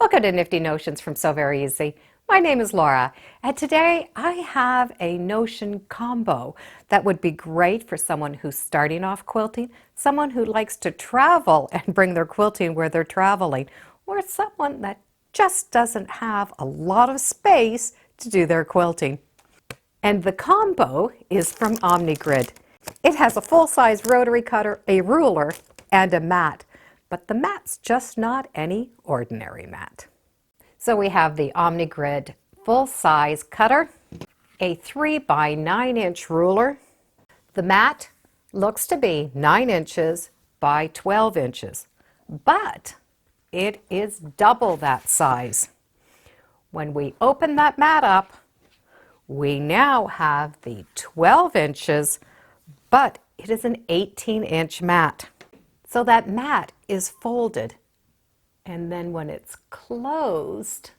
Welcome to Nifty Notions from Sew Very Easy. My name is Laura, and today I have a notion combo that would be great for someone who's starting off quilting, someone who likes to travel and bring their quilting where they're traveling, or someone that just doesn't have a lot of space to do their quilting. And the combo is from Omnigrid. It has a full-size rotary cutter, a ruler, and a mat. But the mat's just not any ordinary mat. So we have the Omnigrid full-size cutter, a 3 by 9 inch ruler. The mat looks to be 9 inches by 12 inches, but it is double that size. When we open that mat up, we now have the 12 inches, but it is an 18-inch mat. So that mat is folded, and then when it's closed,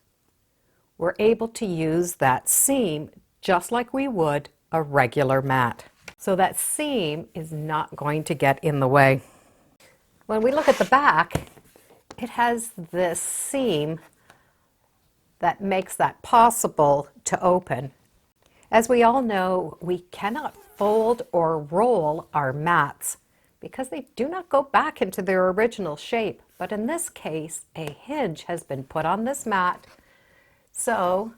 we're able to use that seam just like we would a regular mat. So that seam is not going to get in the way. When we look at the back, it has this seam that makes that possible to open. As we all know, we cannot fold or roll our mats because they do not go back into their original shape. But in this case, a hinge has been put on this mat, so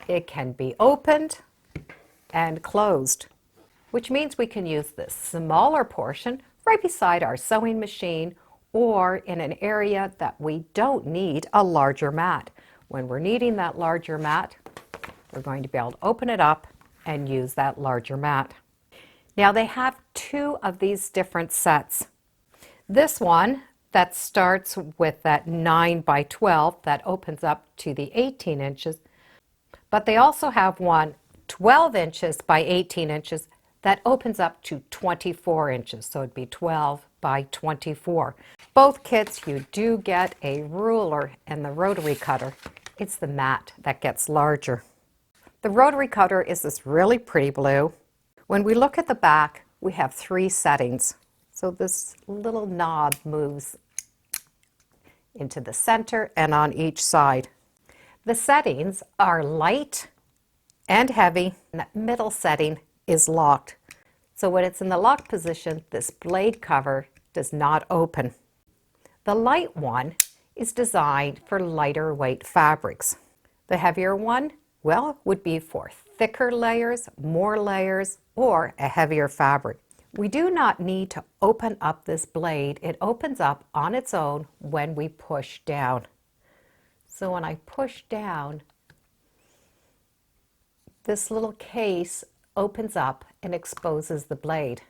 it can be opened and closed, which means we can use this smaller portion right beside our sewing machine or in an area that we don't need a larger mat. When we're needing that larger mat, we're going to be able to open it up and use that larger mat. Now they have two of these different sets. This one that starts with that 9 by 12 that opens up to the 18 inches, but they also have one 12 inches by 18 inches that opens up to 24 inches, so it'd be 12 by 24. Both kits you do get a ruler and the rotary cutter. It's the mat that gets larger. The rotary cutter is this really pretty blue. When we look at the back, we have 3 settings. So this little knob moves into the center and on each side. The settings are light and heavy, and that middle setting is locked. So when it's in the locked position, this blade cover does not open. The light one is designed for lighter weight fabrics. The heavier one, well, would be for thicker layers, more layers, or a heavier fabric. We do not need to open up this blade. It opens up on its own when we push down. So when I push down, this little case opens up and exposes the blade.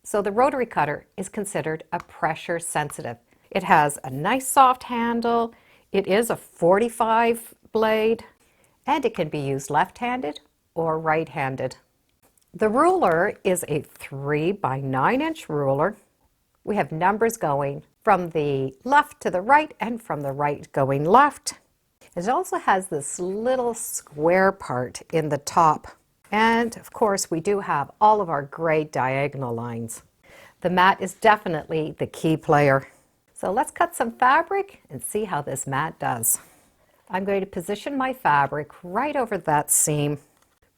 So the rotary cutter is considered a pressure sensitive. It has a nice soft handle. It is a 45 blade, and it can be used left-handed or right-handed. The ruler is a 3 by 9 inch ruler. We have numbers going from the left to the right and from the right going left. It also has this little square part in the top. And of course, we do have all of our gray diagonal lines. The mat is definitely the key player. So let's cut some fabric and see how this mat does. I'm going to position my fabric right over that seam.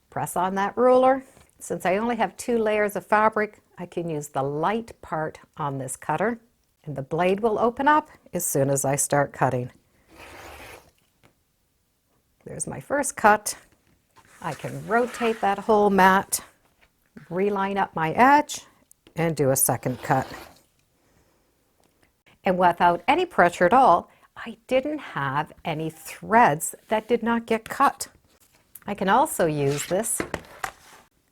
Press on that ruler. Since I only have 2 layers of fabric, I can use the light part on this cutter, and the blade will open up as soon as I start cutting. There's my first cut. I can rotate that whole mat, reline up my edge, and do a second cut. And without any pressure at all, I didn't have any threads that did not get cut. I can also use this.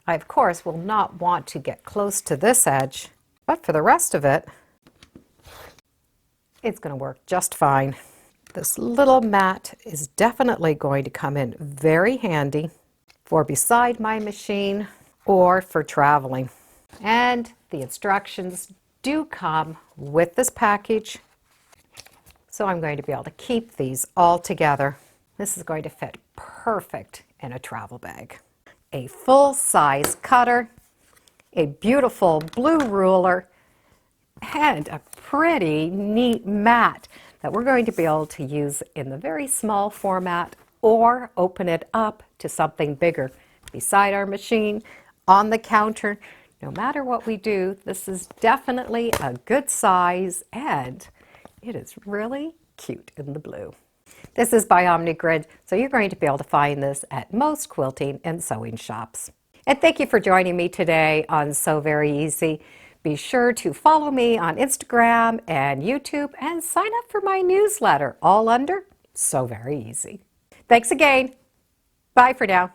I, of course, will not want to get close to this edge, but for the rest of it, it's going to work just fine. This little mat is definitely going to come in very handy for beside my machine or for traveling. And the instructions do come with this package, so I'm going to be able to keep these all together. This is going to fit perfect in a travel bag. A full-size cutter, a beautiful blue ruler, and a pretty neat mat that we're going to be able to use in the very small format or open it up to something bigger beside our machine, on the counter. No matter what we do, this is definitely a good size, and it is really cute in the blue. This is by Omnigrid, so you're going to be able to find this at most quilting and sewing shops. And thank you for joining me today on Sew Very Easy. Be sure to follow me on Instagram and YouTube and sign up for my newsletter, all under Sew Very Easy. Thanks again. Bye for now.